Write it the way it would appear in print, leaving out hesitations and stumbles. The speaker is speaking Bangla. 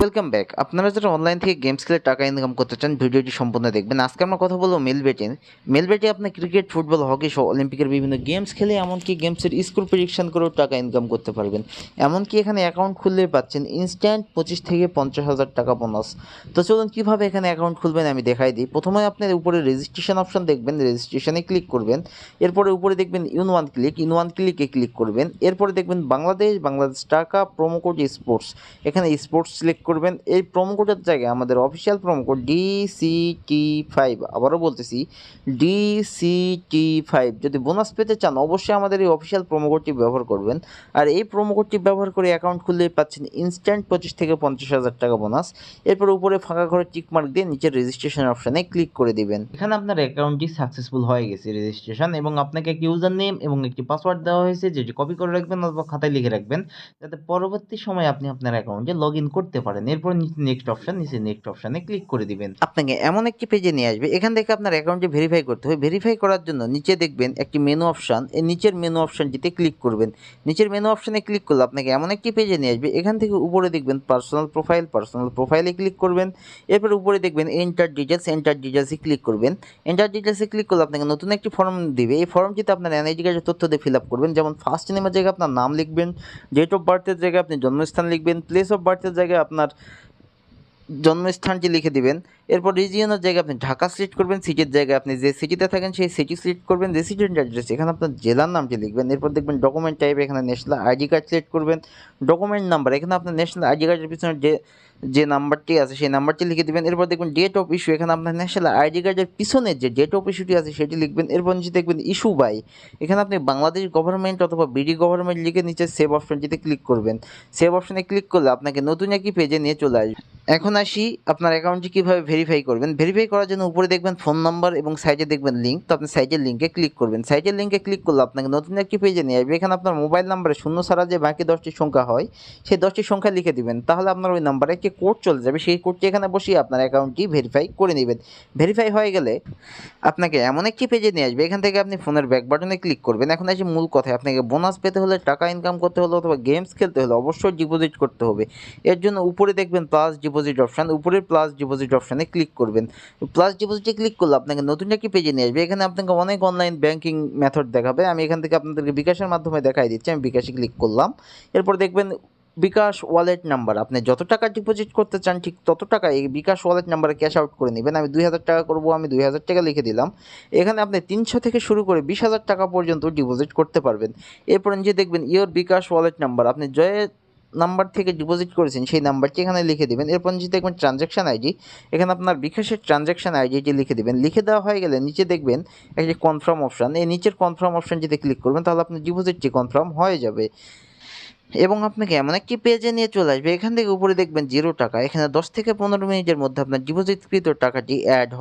Welcome back. আপনারা যারা অনলাইন থেকে গেমস খেলে টাকা ইনকাম করতে চান ভিডিওটি সম্পূর্ণ দেখবেন। আজকে আমরা কথা বলবো মেলবেটে আপনার ক্রিকেট, ফুটবল, হকি সহ অলিম্পিকের বিভিন্ন গেমস খেলে এমনকি গেমসের স্কোর প্রেডিকশন করেও টাকা ইনকাম করতে পারবেন। এমনকি এখানে অ্যাকাউন্ট খুললে পাচ্ছেন ইনস্ট্যান্ট 25 থেকে 50,000 টাকা বোনাস। তো চলুন কীভাবে এখানে অ্যাকাউন্ট খুলবেন আমি দেখাই দিই। প্রথমে আপনার উপরে রেজিস্ট্রেশন অপশন দেখবেন, রেজিস্ট্রেশনে ক্লিক করবেন। এরপরে উপরে দেখবেন ইন ওয়ান ক্লিকে ক্লিক করবেন। এরপরে দেখবেন বাংলাদেশ টাকা প্রোমো কোড স্পোর্টস, এখানে স্পোর্টস সিলেক্ট করবেন। এই প্রোমো কোডের জায়গায় আমাদের অফিসিয়াল প্রোমো কোড DCT5, আবারও বলতেছি DCT5। যদি বোনাস পেতে চান অবশ্যই আমাদের এই অফিসিয়াল প্রোমো কোডটি ব্যবহার করবেন। আর এই প্রোমো কোডটি ব্যবহার করে অ্যাকাউন্ট খুললে পাচ্ছেন ইনস্ট্যান্ট 25 থেকে 50,000 টাকা বোনাস। এরপর উপরে ফাঁকা ঘরে টিকমার্ক দিয়ে নিচের রেজিস্ট্রেশন অপশানে ক্লিক করে দিবেন। এখানে আপনার অ্যাকাউন্টটি সাকসেসফুল হয়ে গেছে রেজিস্ট্রেশন, এবং আপনাকে একটি ইউজার নেম এবং একটি পাসওয়ার্ড দেওয়া হয়েছে, যেটি কপি করে রাখবেন অথবা খাতায় লিখে রাখবেন, যাতে পরবর্তী সময় আপনি আপনার অ্যাকাউন্টে লগ ইন করতে পারেন। এরপর নিচে নেক্সট অপশনে ক্লিক করে দিবেন। আপনাকে এমন একটি পেজে নিয়ে আসবে, এখান থেকে আপনার অ্যাকাউন্টে ভেরিফাই করতে হবে। ভেরিফাই করার জন্য নিচে দেখবেন একটি মেনু অপশন, এই নিচের মেনু অপশনটিতে ক্লিক করবেন। নিচের মেনু অপশনে ক্লিক করলে আপনাকে এমন একটি পেজে নিয়ে আসবে, এখান থেকে উপরে দেখবেন পার্সোনাল প্রোফাইলে ক্লিক করবেন। এরপর উপরে দেখবেন এন্টার ডিটেলসে ক্লিক করবেন। এন্টার ডিটেলসে ক্লিক করলে আপনাকে নতুন একটি ফর্ম দিবে। এই ফর্মটিতে আপনার এনআইডি কার্ডের তথ্য দিয়ে ফিল আপ করবেন। যেমন ফার্স্ট নেমের জায়গায় আপনার নাম লিখবেন, ডেট অফ বার্থের জায়গায় আপনি জন্মস্থান লিখবেন, প্লেস অফ বার্থের জায়গায় আপনার জন্মস্থানটি লিখে দিবেন। এরপর রিজিয়নের জায়গায় আপনি ঢাকা সিলেক্ট করবেন, সিটির জায়গায় আপনি যে সিটিতে থাকেন সেই সিটি সিলেক্ট করবেন। রেসিডেন্ট অ্যাড্রেস, এখানে আপনার জেলার নামটি লিখবেন। এরপর দেখবেন ডকুমেন্ট টাইপ, এখানে ন্যাশনাল আইডি কার্ড সিলেক্ট করবেন। ডকুমেন্ট নাম্বার, এখানে আপনার ন্যাশনাল আইডি কার্ডের পিছনে যে নাম্বারটি আছে সেই নাম্বারটি লিখে দেবেন। এরপর দেখবেন ডেট অফ ইস্যু, এখানে আপনার ন্যাশনাল আইডি কার্ডের পিছনে যে ডেট অফ ইস্যুটি আছে সেটি লিখবেন। এরপর নিচে দেখবেন ইস্যু বাই, এখানে আপনি বাংলাদেশ গভর্নমেন্ট অথবা বিডি গভর্নমেন্ট লিখে নিচে সেভ অপশনটিতে ক্লিক করবেন। সেভ অপশনে ক্লিক করলে আপনাকে নতুন একটি পেজে নিয়ে চলে আসবে। এখন আসি আপনার অ্যাকাউন্টটি কীভাবে ভেরিফাই করবেন। ভেরিফাই করার জন্য উপরে দেখবেন ফোন নাম্বার এবং সাইডে দেখবেন লিঙ্ক। তো আপনি সাইডের লিঙ্কে ক্লিক করবেন। সাইডের লিঙ্কে ক্লিক করলে আপনাকে নতুন একটি পেজে নিয়ে আসবে। এখানে আপনার মোবাইল নাম্বারে শূন্য ছাড়া যে বাকি 10টি সংখ্যা হয় সেই 10টি সংখ্যা লিখে দিবেন। তাহলে আপনার ওই নাম্বারে একটি কোড চলে যাবে, সেই কোডটি এখানে বসিয়ে আপনার অ্যাকাউন্টটি ভেরিফাই করে নেবেন। ভেরিফাই হয়ে গেলে আপনাকে এমন একটি পেজে নিয়ে আসবে, এখান থেকে আপনি ফোনের ব্যাক বাটনে ক্লিক করবেন। এখন আসি মূল কথায়, আপনাকে বোনাস পেতে হলে, টাকা ইনকাম করতে হলে অথবা গেমস খেলতে হলে অবশ্যই ডিপোজিট করতে হবে। এর জন্য উপরে দেখবেন প্লাস ডিপোজিট অপশান, উপরের প্লাস ডিপোজিট অপশানে ক্লিক করবেন। প্লাস ডিপোজিটে ক্লিক করলে আপনাকে নতুন একটি পেজে নিয়ে আসবে। এখানে আপনাকে অনেক অনলাইন ব্যাংকিং মেথড দেখাবে। আমি এখান থেকে আপনাদেরকে বিকাশের মাধ্যমে দেখাই দিচ্ছি। আমি বিকাশে ক্লিক করলাম। এরপর দেখবেন বিকাশ ওয়ালেট নাম্বার, আপনি যত টাকা ডিপোজিট করতে চান ঠিক তত টাকা এই বিকাশ ওয়ালেট নাম্বারে ক্যাশ আউট করে নেবেন। আমি 2,000 টাকা করবো, আমি 2,000 টাকা লিখে দিলাম। এখানে আপনি 300 থেকে শুরু করে 20,000 টাকা পর্যন্ত ডিপোজিট করতে পারবেন। এরপর যে দেখবেন ইওর বিকাশ ওয়ালেট নাম্বার, আপনি যে নাম্বার থেকে ডিপোজিট করেছেন সেই নাম্বারটি এখানে লিখে দেবেন। এরপর নিচে দেখবেন ট্রানজ্যাকশন আইডি, এখানে আপনার বিকাশের ট্রানজ্যাকশন আইডিটি লিখে দেবেন। লিখে দেওয়া হয়ে গেলে নিচে দেখবেন একটি কনফার্ম অপশান, এই নিচের কনফার্ম অপশানটিতে ক্লিক করবেন, তাহলে আপনার ডিপোজিটটি কনফার্ম হয়ে যাবে এবং আপনাকে এমন একটি পেজে নিয়ে চলে আসবে। এখান থেকে উপরে দেখবেন 0 টাকা, এখানে 10 থেকে 15 মিনিটের মধ্যে আপনার ডিপোজিটকৃত টাকাটি অ্যাড হয়।